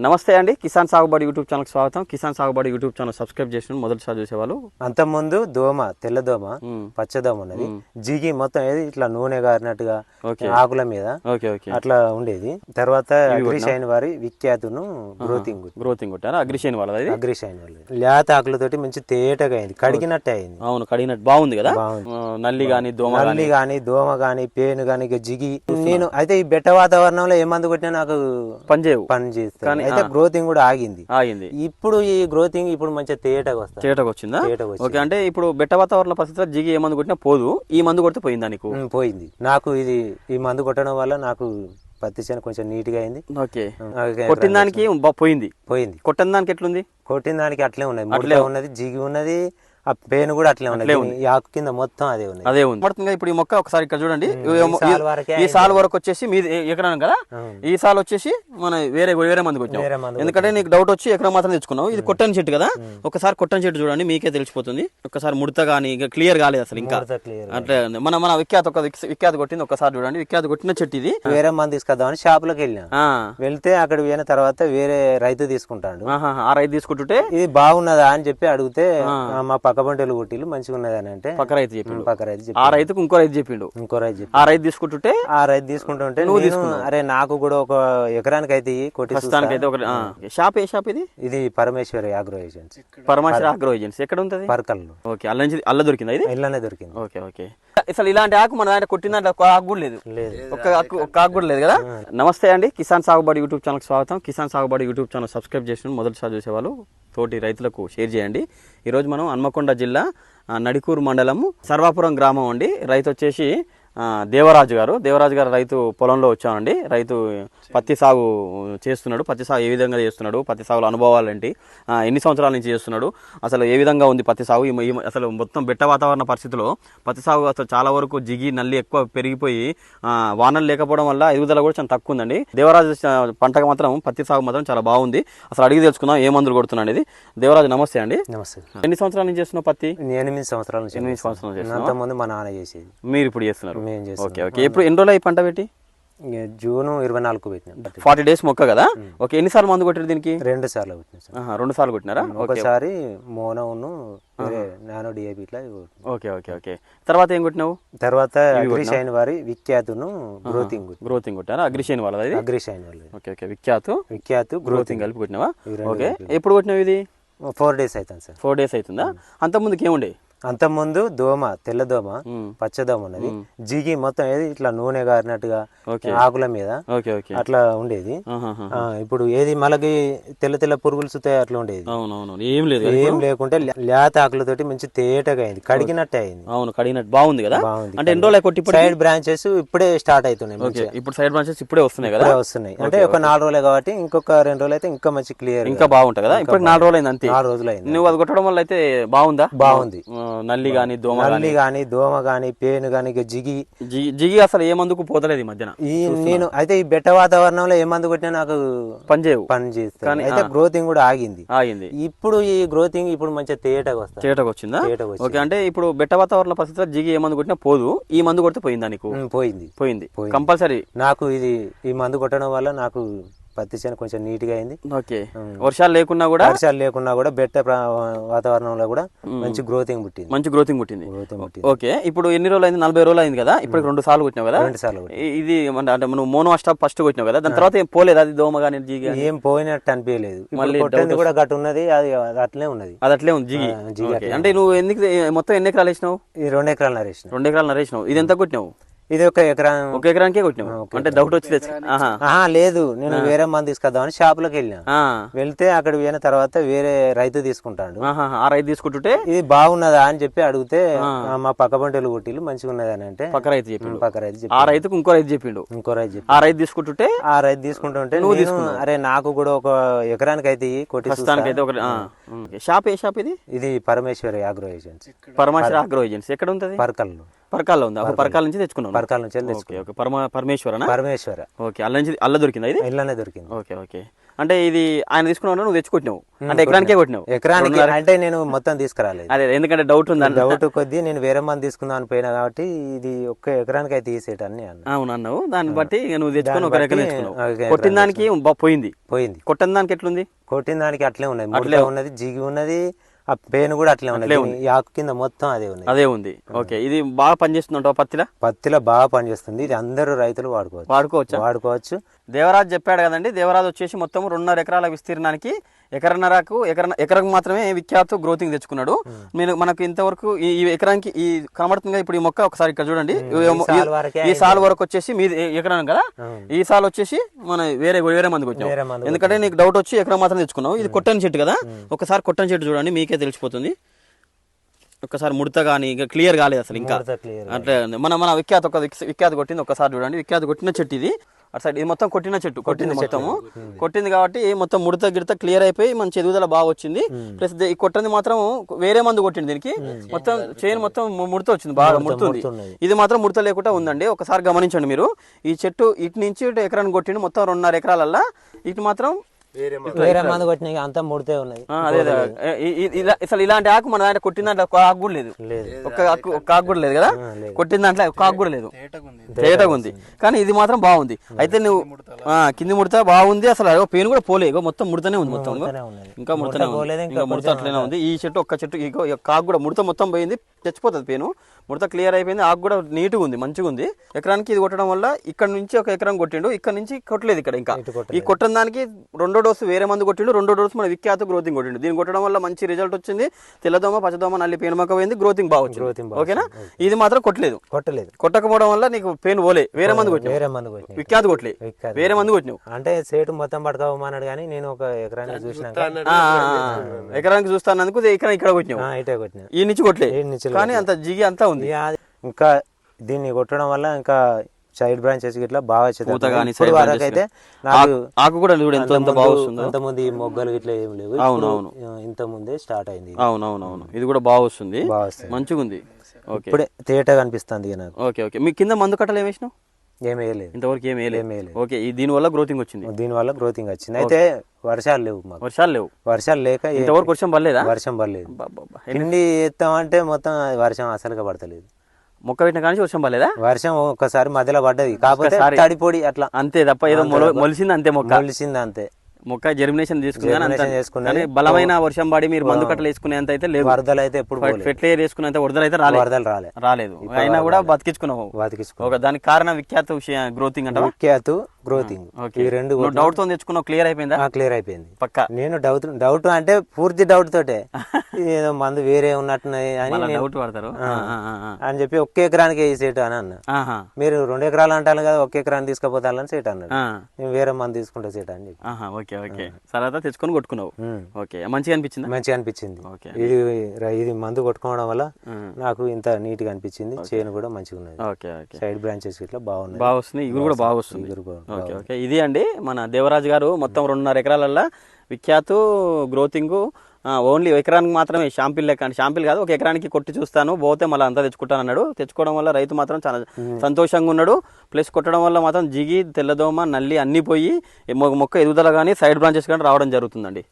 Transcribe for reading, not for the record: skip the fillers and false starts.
నమస్తే అండి, కిసాన్ సాగుబడి యూట్యూబ్ ఛానల్కి స్వాగతం. కిసాన్ సాగుబడి యూట్యూబ్ ఛానల్ సబ్స్క్రైబ్ చేసిన మొదటిసారి చూసేవాళ్ళు. అంతకుముందు దోమ, తెల్లదోమ, పచ్చదోమ ఉన్నది. జిగి మొత్తం ఏది ఇట్లా నూనె గారినట్టుగా ఆకుల మీద అట్లా ఉండేది. తర్వాత అగ్రిషైన్ వారి విఖ్యాతును గ్రోతింగ్ కొట్టారా? అగ్రిషైన్ వాళ్ళది. అగ్రిషైన్ వాళ్ళది లేత ఆకులతోటి మంచి తేటగా అయింది, కడిగినట్టు అయింది. అవును, కడిగినట్టు బాగుంది కదా. నల్లి గాని దోమ గాని పేను గాని జిగి. నేను అయితే ఈ బెట్ట వాతావరణంలో ఏ మందు కొట్టినా నాకు పని చేస్తాను. అయితే గ్రోతింగ్ కూడా ఆగింది. ఇప్పుడు ఈ గ్రోతింగ్ ఇప్పుడు మంచిగా తేటగా వచ్చిందా? ఓకే, అంటే ఇప్పుడు బెట్ట వాతావరణ పరిస్థితిలో జిగి ఏ మందు కొట్టినా పోదు, ఈ మందు కొడితే పోయిందా నీకు? పోయింది. నాకు ఈ మందు కొట్టడం వల్ల నాకు పత్తి చేను కొంచెం నీట్ గా అయింది. ఓకే, కొట్టిన దానికి పోయింది. కొట్టిన దానికి ఎట్లుంది? కొట్టిన దానికి అట్లే ఉన్నది, ముట్లే ఉన్నది, జిగి ఉన్నది, ఆ పేను కూడా అట్లే ఉన్నది. ఈ ఆకు కింద మొత్తం అదే ఉంది. పడుతుంది. ఇప్పుడు ఈ మొక్క ఒకసారి ఇక్కడ చూడండి. ఈ సాల్ వరకు వచ్చేసి మీది ఎకరం కదా, ఈ సాల్ వచ్చేసి మన వేరే మందికి వచ్చాం. ఎందుకంటే నీకు డౌట్ వచ్చి ఎకరం మాత్రం తెచ్చుకున్నావు. ఇది కొట్టని చెట్టు కదా, ఒకసారి కొట్టని చెట్టు చూడండి, మీకే తెలిసిపోతుంది. ఒకసారి ముడత గానీ క్లియర్ కాలేదు అసలు, ఇంకా అట్లే మన విఖ్యాత కొట్టింది. ఒకసారి చూడండి, విఖ్యాత కొట్టిన చెట్టు ఇది. వేరే మంది తీసుకొద్దామని షాప్ లోకి వెళ్తే అక్కడ పోయిన తర్వాత వేరే రైతు తీసుకుంటాడు. ఆ రైతు తీసుకుంటుంటే ఇది బాగున్నదా అని చెప్పి అడిగితే మా పక్క పంటలు కొట్టిలు మంచిగా ఉన్నది అని అంటే పక్క రైతు చెప్పిండు. ఆ రైతుకు ఇంకో రైతు చెప్పిండు. ఆ రైతు తీసుకుంటుంటే నువ్వు తీసుకున్నావు. అరే నాకు కూడా ఒక ఎకరానికి అయితే షాప్. ఏ షాప్ ఇది? ఇది Parameshwari agro agency. Parameshwari agro agency ఎక్కడ ఉంటది? పర్కల్లో. ఓకే, అల్ల దొరికిందా? ఇది ఇల్లనే దొరికింది. ఓకే. అసలు ఇలాంటి ఆకు మన ఆయన కొట్టిన దాంట్లో ఒక ఆకు కూడా లేదు. ఒక ఆకు కూడా లేదు కదా. నమస్తే అండి, కిసాన్ సాగుబడి యూట్యూబ్ ఛానల్ స్వాగతం. కిసాన్ సాగుబడి యూట్యూబ్ ఛానల్ సబ్స్క్రైబ్ చేసిన మొదటిసారి చూసేవాళ్ళు తోటి రైతులకు షేర్ చేయండి. ఈరోజు మనం హన్మకొండ జిల్లా నడికూరు మండలం సర్వాపురం గ్రామం అండి. రైతు వచ్చేసి దేవరాజు గారు రైతు పొలంలో వచ్చామండి. రైతు పత్తి సాగు చేస్తున్నాడు. పత్తి సాగు ఏ విధంగా చేస్తున్నాడు, పత్తి సాగులో అనుభవాలు ఏంటి, ఎన్ని సంవత్సరాల నుంచి చేస్తున్నాడు, అసలు ఏ విధంగా ఉంది పత్తి సాగు, అసలు మొత్తం బెట్ట వాతావరణ పరిస్థితిలో పత్తి సాగు అసలు చాలా వరకు జిగి నల్లి ఎక్కువ పెరిగిపోయి వానలు లేకపోవడం వల్ల ఎదుగుదల కూడా చాలా తక్కువ ఉందండి. దేవరాజు పంటకు మాత్రం పత్తి సాగు మాత్రం చాలా బాగుంది. అసలు అడిగి తెలుసుకుందాం ఏ మందులు కొడుతున్నా అనేది. దేవరాజు నమస్తే అండి. నమస్తే. ఎన్ని సంవత్సరాల నుంచి చేస్తున్నావు పత్తి? 8 సంవత్సరాల నుంచి. మా నాన్న చేసేది, మీరు ఇప్పుడు చేస్తున్నారు. ఓకే. ఇప్పుడు ఎన్ని రోజులు అయి పంట పెట్టి? జూన్ 24 పెట్టిన. 40 days మొక్క కదా. ఓకే, ఎన్నిసార్లు మందు కొట్టారు దీనికి? 2 సార్లు కొట్టినా. 2 సార్లు కొట్టినారా? ఒకసారి మోనోను నానో డిఏపి ఇట్లా. ఓకే. తర్వాత ఏం కొట్టినావు? తర్వాత అగ్రిషైన్ వారి విఖ్యాతును గ్రోతింగ్ కొట్టారా? అగ్రిషైన్ వాళ్ళది. అగ్రిషైన్ వాళ్ళది. ఓకే. విఖ్యాతు గ్రోతింగ్ కలిపి కొట్టినావా? ఓకే. ఎప్పుడు కొట్టినావు ఇది? 4 days అవుతుంది సార్. 4 days అవుతుందా? అంత ముందుకి ఏముండే? అంతకుముందు దోమ, తెల్లదోమ, పచ్చదోమ ఉన్నది. జిగి మొత్తం ఏది ఇట్లా నూనె గారినట్టుగా ఆకుల మీద అట్లా ఉండేది. ఇప్పుడు ఏది మనకి తెల్ల పురుగులు సుతాయి అట్లా ఉండేది. ఏం లేకుంటే లేత ఆకులతోటి మంచి తేటగా అయింది, కడిగినట్టు అయింది. అవును, కడిగినట్టు బాగుంది కదా. అంటే ఎన్ని రోజులు కొట్టి సైడ్ బ్రాంచెస్ ఇప్పుడే స్టార్ట్ అవుతున్నాయి. ఇప్పుడు సైడ్ బ్రాంచెస్ ఇప్పుడే వస్తున్నాయి కదా. వస్తున్నాయి అంటే ఒక 4 రోజులే కాబట్టి ఇంకొక 2 రోజులు అయితే ఇంకా మంచి క్లియర్, ఇంకా బాగుంటుంది కదా. ఇప్పుడు 4 రోజులు అయింది అంతే. 4 రోజులు అయింది. నువ్వు అది కొట్టడం వల్ల అయితే బాగుందా? బాగుంది. నల్లి గాని దోమ గాని పేను గాని జిగి అసలు ఏ మందుకు పోతలేదు ఈ మధ్యన. నేను అయితే ఈ బెట్ట వాతావరణంలో ఏ మందు కొట్టినా నాకు పని చేస్తాను. అయితే గ్రోతింగ్ కూడా ఆగింది. ఇప్పుడు ఈ గ్రోతింగ్ ఇప్పుడు మంచిగా తేటగా వచ్చిందా? ఓకే, అంటే ఇప్పుడు బెట్ట వాతావరణ పరిస్థితిలో జిగి ఏ మందు కొట్టినా పోదు, ఈ మందు కొడితే పోయిందా నీకు? పోయింది కంపల్సరీ. నాకు ఈ మందు కొట్టడం వల్ల నాకు పత్తి చేను కొంచెం నీట్ గా అయింది. ఓకే, వర్షాలు లేకున్నా కూడా బెట్ట వాతావరణంలో కూడా మంచి గ్రోతింగ్ పుట్టింది. ఓకే, ఇప్పుడు ఎన్ని రోజులు అయింది? 40 రోజులు అయింది కదా. ఇప్పుడు 2 సార్లు కొట్టినావు కదా. 2 సార్లు. ఇది అంటే నువ్వు మోనో స్టాప్ ఫస్ట్ కొట్టినావు కదా, దాని తర్వాత ఏం పోలేదు? అది దోమ కానీ జిగి ఏం పోయినట్టు అనిపించలేదు. మళ్ళీ కూడా గట్టు ఉన్నది, అది అట్లే ఉన్నది. అది అట్లే ఉంది జిగి. అంటే నువ్వు మొత్తం ఎన్ని ఎకరాలు వేసినావు? 2 ఎకరాలు నరేసినావు. ఇది ఎంత కొట్టినావు? ఇది ఒక ఎకరానికే కొట్టినావు. అంటే డౌట్ వచ్చి లేదు, నేను వేరే మంది తీసుకొద్దామని షాప్ లోకి వెళ్తే అక్కడ పోయిన తర్వాత వేరే రైతు తీసుకుంటాడు. ఆ రైతు తీసుకుంటుంటే ఇది బాగున్నదా అని చెప్పి అడిగితే మా పక్క పంటలు కొట్టిలు మంచిగా ఉన్నది అని అంటే పక్క రైతు చెప్పిండు. ఆ రైతుకు ఇంకో రైతు చెప్పిండు. ఆ రైతు తీసుకుంటుంటే నువ్వు తీసుకున్నావు. అరే నాకు కూడా ఒక ఎకరానికి అయితే కొట్టి. షాప్. ఏ షాప్ ఇది? ఇది Parameshwari agro agency. Parameshwari agro agency ఎక్కడ ఉంటది? పర్కాల్లో ఉంది. పర్కాల నుంచి తెచ్చుకున్నావు? పర్కాల నుంచి పరమేశ్వర. ఓకే, అల్ల దొరికిందా? ఇది ఇల్లనే దొరికింది. ఓకే. అంటే ఇది ఆయన తీసుకున్నావు నువ్వు తెచ్చుకుంటున్నావు అంటే ఎకరానికే కొట్టినావు ఎకరానికి అంటే నేను మొత్తం తీసుకురాలేదు. అదే ఎందుకంటే డౌట్ ఉంది డౌట్ కొద్దీ నేను వేరే మంది తీసుకుందాం అని పోయినా కాబట్టి ఇది ఒక్క ఎకరానికి అయితే తీసేటన్ని అన్న. అవును అన్నావు, దాన్ని బట్టి నువ్వు తెచ్చుకుని ఒక ఎకరం తెచ్చుకున్నావు. కొట్టిన దానికి పోయింది, కొట్టిన దానికి ఎట్లుంది? కొట్టిన దానికి అట్లే ఉన్నది, ముడత ఉన్నది, జిగి ఉన్నది, ఆ పేను కూడా అట్లే ఉన్నది, ఈ ఆకు కింద మొత్తం అదే ఉంది. ఓకే, ఇది బాగా పనిచేస్తుంది పత్తిలో బాగా పనిచేస్తుంది. ఇది అందరూ రైతులు వాడుకోవచ్చు. దేవరాజు చెప్పాడు కదండి. దేవరాజు వచ్చేసి మొత్తం 2.5 ఎకరాల విస్తీర్ణానికి ఎకరకు మాత్రమే విఖ్యాత గ్రోతింగ్ తెచ్చుకున్నాడు. మనకు ఇంతవరకు ఈ ఎకరానికి ఈ కనబడుతుంది ఇప్పుడు ఈ మొక్క ఒకసారి ఇక్కడ చూడండి. ఈ సాల్ వరకు వచ్చేసి మీ ఎకరం కదా, ఈ సాల్ వచ్చేసి మన వేరే మందికి వచ్చాం. ఎందుకంటే నీకు డౌట్ వచ్చి ఎకరం మాత్రం తెచ్చుకున్నావు. ఇది కొట్టని చెట్టు కదా, ఒకసారి కొట్టని చెట్టు చూడండి, మీకే తెలిసిపోతుంది. ఒక్కసారి ముడత కానీ ఇంకా క్లియర్ కాలేదు అసలు, ఇంకా అట్లా మన విఖ్యాత కొట్టింది. ఒక్కసారి చూడండి, విఖ్యాత కొట్టిన చెట్టు ఇది. అటు సైడ్ ఇది మొత్తం కొట్టింది మొత్తము కొట్టింది కాబట్టి మొత్తం ముడత గిడత క్లియర్ అయిపోయి మంచి ఎదుగుదల బాగా వచ్చింది. ప్లస్ ఈ కొట్టంది మాత్రం వేరే మందు కొట్టింది, దీనికి మొత్తం చైన్ మొత్తం ముడత వచ్చింది, బాగా ముడుతుంది. ఇది మాత్రం ముడత లేకుండా ఉందండి. ఒకసారి గమనించండి మీరు. ఈ చెట్టు ఇటు నుంచి ఎకరాన్ని కొట్టింది, మొత్తం 2.5 ఎకరాలల్లా ఇటు మాత్రం వేరే మంది కొట్టిన అంతా ముడితే ఉన్నది. అసలు ఇలాంటి ఆకు మన దాంట్లో కొట్టిన దాంట్లో ఒక ఆకు కూడా లేదు, ఒక్క ఆకు కూడా లేదు కదా, కొట్టిన దాంట్లో ఒక ఆకు కూడా లేదు, తేటగా ఉంది. కానీ ఇది మాత్రం బాగుంది. అయితే నువ్వు కింది ముడత బాగుంది, అసలు పెయిన్ కూడా పోలే, మొత్తం ముడతనే ఉంది, మొత్తం ఇంకా ముడత అట్లనే ఉంది. ఈ చెట్టు ఒక్క చెట్టు కాకు కూడా ముడత మొత్తం పోయింది, చచ్చిపోతుంది పెయిన్. ముడత క్లియర్ అయిపోయింది, ఆకు కూడా నీట్గా ఉంది, మంచిగా ఉంది. ఎకరానికి ఇది కొట్టడం వల్ల ఇక్కడ నుంచి ఒక ఎకరం కొట్టిండు, ఇక్కడ నుంచి కొట్టలేదు. ఇక్కడ ఇంకా ఈ కొట్టిన దానికి 2వ డోసు వేరే మందు కొట్టిండు, 2వ డోసు మన విఖ్యాత గ్రోతింగ్ కొట్టిండు. దీన్ని కొట్టడం వల్ల మంచి రిజల్ట్ వచ్చింది. తెల్లదోమ, పచ్చదోమ, నల్లి పేనుమక్క పోయింది, గ్రోతింగ్ బాగా వచ్చింది. ఓకేనా? ఇది మాత్రం కొట్టకపోవడం వల్ల నీకు పెయిన్ పోలే, వేరే మందు కొట్టినావు, విఖ్యాత కొట్టలే, వేరే మందు కొట్టినావు. అంటే సేటు మొత్తం పట్టుకోమన్నాడు కానీ నేను ఒక ఎకరానికి చూసినా, ఎకరానికి చూస్తానందుకు ఇక్కడ కొట్టినావు, ఈ నుంచి కొట్టలే. కానీ అంత జిగి అంతా ఉంది. ఇంకా దీన్ని కొట్టడం వల్ల ఇంకా సైడ్ బ్రాంచెస్ ఇట్లా బాగా అయితే ఆకు కూడా ఇంతమంది మొగ్గలు ఇట్లా ఏం లేవు. అవునవును, ఇంత ముందే స్టార్ట్ అయింది. అవునవునవును, ఇది కూడా బాగా వస్తుంది, మంచిగా ఉంది. ఇప్పుడే తేటగా అనిపిస్తుంది నాకు. ఓకే ఓకే, మీ కింద మందు కట్టలు ఏమి వేసినావు? ఏమేయలేదు ఇంతవరకు, ఏమేయలేదు. ఓకే, దీని వల్ల గ్రోతింగ్ వచ్చింది. దీనివల్ల గ్రోతింగ్ వచ్చింది. అయితే వర్షాలు లేవు, వర్షాలు లేక ఇంతవరకు వర్షం పడలేదు. కిండి ఎత్తామంటే మొత్తం వర్షం అసలుగా పడతలేదు. మొక్క పెట్టిన కానీ వర్షం పడలేదా? వర్షం ఒక్కసారి మధ్యలో పడ్డది, కాకపోతే తడిపొడి అట్లా అంతే తప్ప, ఏదో మొలిసింది అంతే, మొలిసింది అంతే. మొక్క జర్మినేషన్ చేసుకున్నాను. బలమైన వర్షం పడి మీరు మందు కట్టలు వేసుకునేంత అయితే లేదు. వరదలు అయితే ఎప్పుడు ఫెర్టిలైజర్ వేసుకునేంత వరదలు అయితే రాలేదు. అయినా కూడా బతికించుకున్నావు. దానికి కారణం విఖ్యాత గ్రోతింగ్ అంటే గ్రోతింగ్. ఈ రెండు డౌట్ తో తెచ్చుకున్నావు, క్లియర్ అయిపోయిందా? క్లియర్ అయిపోయింది పక్కా. నేను డౌట్ అంటే పూర్తి డౌట్ తోటే ఏదో మందు వేరే ఉన్నట్టున్నాయి అని డౌట్ పడతారు అని చెప్పి ఒక్క ఎకరానికి వేసేటు అని అన్న. మీరు 2 ఎకరాలు అంటారు కదా, ఒక్క ఎకరాన్ని తీసుకుపోతారని సేట్ అన్నాడు. నేను వేరే మందు తీసుకుంటా సేట్ అని చెప్పి. ఓకే, తర్వాత తెచ్చుకొని కొట్టుకున్నావు. ఓకే, మంచిగా అనిపించింది. ఇది మందు కొట్టుకోవడం వల్ల నాకు ఇంత నీట్ గా అనిపించింది. చేను కూడా మంచిగా ఉన్నది, సైడ్ బ్రాంచెస్ ఇట్లా బాగున్నాయి, ఇవి కూడా బాగా వస్తుంది. ఓకే, ఇది అండి మన దేవరాజు గారు మొత్తం 2.5 ఎకరాలల్లో విఖ్యాత గ్రోతింగ్ ఓన్లీ ఎకరానికి మాత్రమే షాంపిల్ లెక్క, అంటే షాంపిల్ కాదు, ఒక ఎకరానికి కొట్టి చూస్తాను, పోతే మళ్ళీ అంతా తెచ్చుకుంటాను అన్నాడు. తెచ్చుకోవడం వల్ల రైతు మాత్రం చాలా సంతోషంగా ఉన్నాడు. ప్లస్ కొట్టడం వల్ల మాత్రం జిగి, తెల్లదోమ, నల్లి అన్నీ పోయి మొక్క ఎదుగుదల కానీ సైడ్ బ్రాంచెస్ కానీ రావడం జరుగుతుందండి.